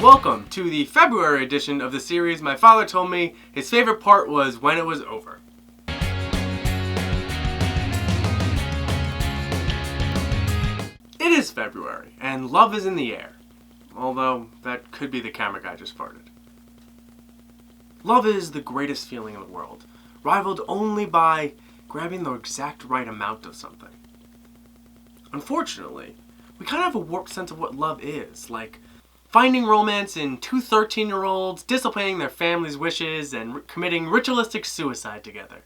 Welcome to the February edition of the series My Father Told Me His Favorite Part Was When It Was Over. It is February, and love is in the air. Although, that could be the camera guy just farted. Love is the greatest feeling in the world, rivaled only by grabbing the exact right amount of something. Unfortunately, we kind of have a warped sense of what love is, like finding romance in two 13-year-olds, disobeying their family's wishes, and committing ritualistic suicide together.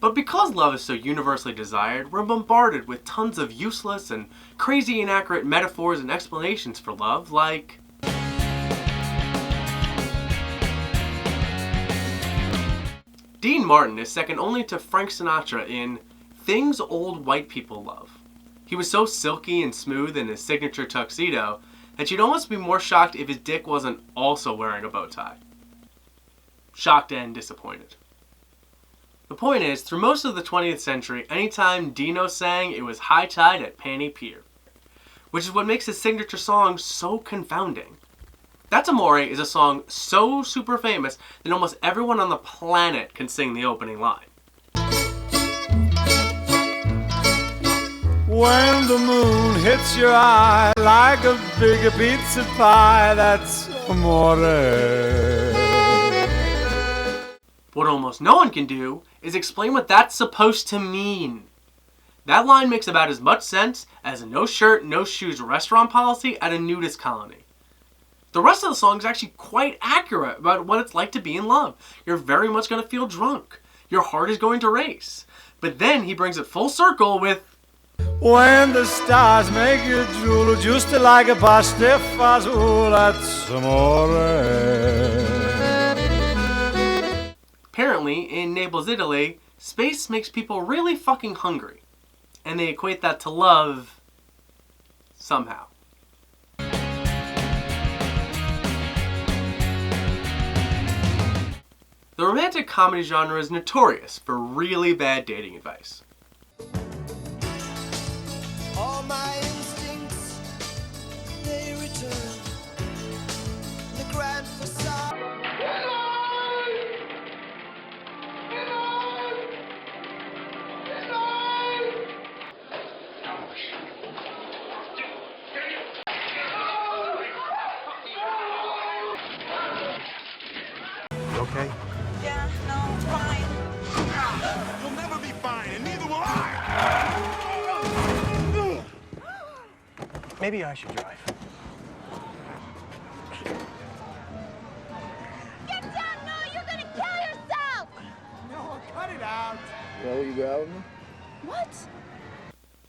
But because love is so universally desired, we're bombarded with tons of useless and crazy inaccurate metaphors and explanations for love, like Dean Martin is second only to Frank Sinatra in Things Old White People Love. He was so silky and smooth in his signature tuxedo that you'd almost be more shocked if his dick wasn't also wearing a bow tie. Shocked and disappointed. The point is, through most of the 20th century, anytime Dino sang, it was high tide at Panny Pier. Which is what makes his signature song so confounding. That's Amore is a song so super famous that almost everyone on the planet can sing the opening line. When the moon hits your eye like a big pizza pie, that's amore. What almost no one can do is explain what that's supposed to mean. That line makes about as much sense as a no shirt, no shoes restaurant policy at a nudist colony. The rest of the song is actually quite accurate about what it's like to be in love. You're very much going to feel drunk. Your heart is going to race. But then he brings it full circle with when the stars make you drool, just like a pasta fazool, that's amore. Apparently, in Naples, Italy, space makes people really fucking hungry. And they equate that to love somehow. The romantic comedy genre is notorious for really bad dating advice. All my instincts, they return. The grand facade. You okay? Yeah, no, it's fine. You'll never be fine, and neither will I! Maybe I should drive. Get down, no, you're gonna kill yourself! No, cut it out! What?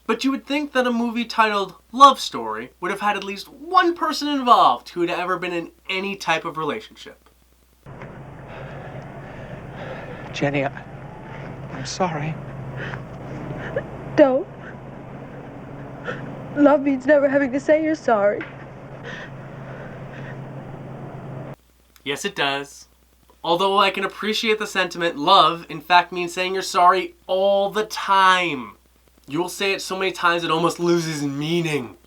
But you would think that a movie titled Love Story would have had at least one person involved who had ever been in any type of relationship. Jenny, I'm sorry. Don't. Love means never having to say you're sorry. Yes, it does. Although I can appreciate the sentiment, love, in fact, means saying you're sorry all the time. You'll say it so many times it almost loses meaning.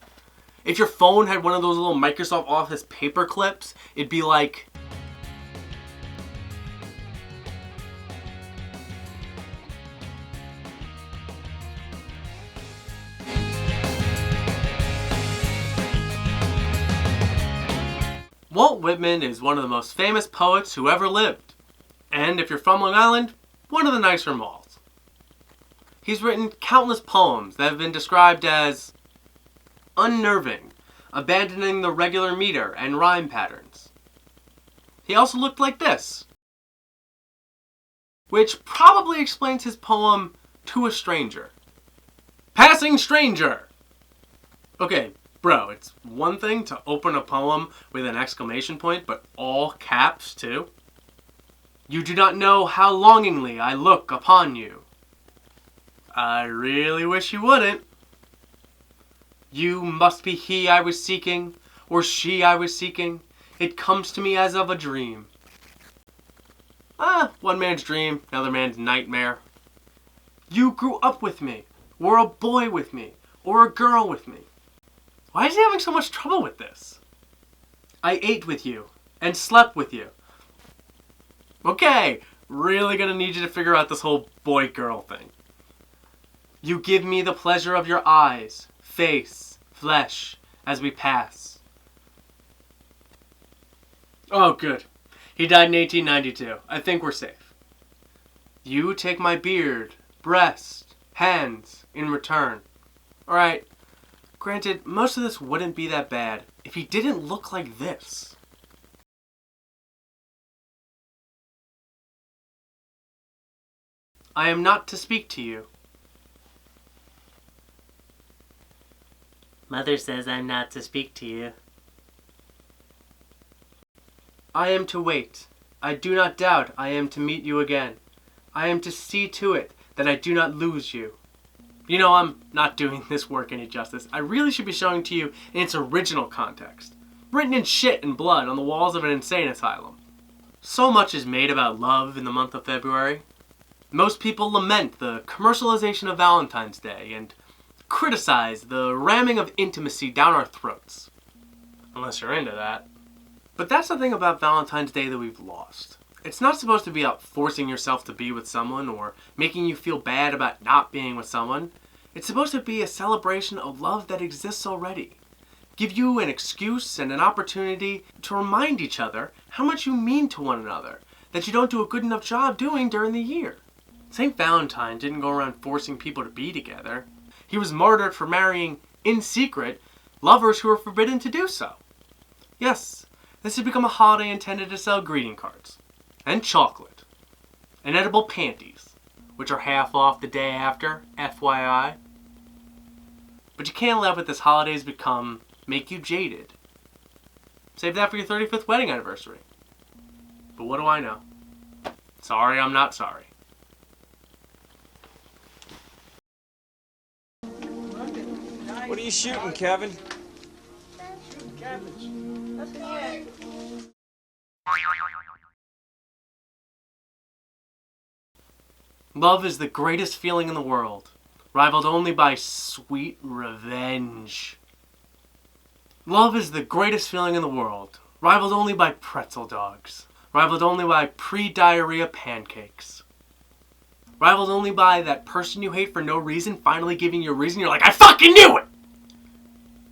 If your phone had one of those little Microsoft Office paper clips, it'd be like, Walt Whitman is one of the most famous poets who ever lived. And if you're from Long Island, one of the nicer malls. He's written countless poems that have been described as unnerving, abandoning the regular meter and rhyme patterns. He also looked like this, which probably explains his poem To a Stranger. Passing stranger! Okay, bro, it's one thing to open a poem with an exclamation point, but all caps too. You do not know how longingly I look upon you. I really wish you wouldn't. You must be he I was seeking, or she I was seeking. It comes to me as of a dream. One man's dream, another man's nightmare. You grew up with me, were a boy with me, or a girl with me. Why is he having so much trouble with this? I ate with you and slept with you. Okay, really gonna need you to figure out this whole boy-girl thing. You give me the pleasure of your eyes, face, flesh, as we pass. Oh, good. He died in 1892. I think we're safe. You take my beard, breast, hands, in return. Alright, granted, most of this wouldn't be that bad if he didn't look like this. I am not to speak to you. Mother says I'm not to speak to you. I am to wait. I do not doubt I am to meet you again. I am to see to it that I do not lose you. You know, I'm not doing this work any justice. I really should be showing to you in its original context. Written in shit and blood on the walls of an insane asylum. So much is made about love in the month of February. Most people lament the commercialization of Valentine's Day and criticize the ramming of intimacy down our throats. Unless you're into that. But that's the thing about Valentine's Day that we've lost. It's not supposed to be about forcing yourself to be with someone or making you feel bad about not being with someone. It's supposed to be a celebration of love that exists already. Give you an excuse and an opportunity to remind each other how much you mean to one another that you don't do a good enough job doing during the year. St. Valentine didn't go around forcing people to be together. He was martyred for marrying, in secret, lovers who were forbidden to do so. Yes, this has become a holiday intended to sell greeting cards, and chocolate, and edible panties, which are half off the day after, FYI. But you can't let what this holiday has become make you jaded. Save that for your 35th wedding anniversary. But what do I know? Sorry, I'm not sorry. What are you shooting, Kevin? Love is the greatest feeling in the world, rivaled only by sweet revenge. Love is the greatest feeling in the world, rivaled only by pretzel dogs, rivaled only by pre-diarrhea pancakes, rivaled only by that person you hate for no reason finally giving you a reason. You're like, I fucking knew it!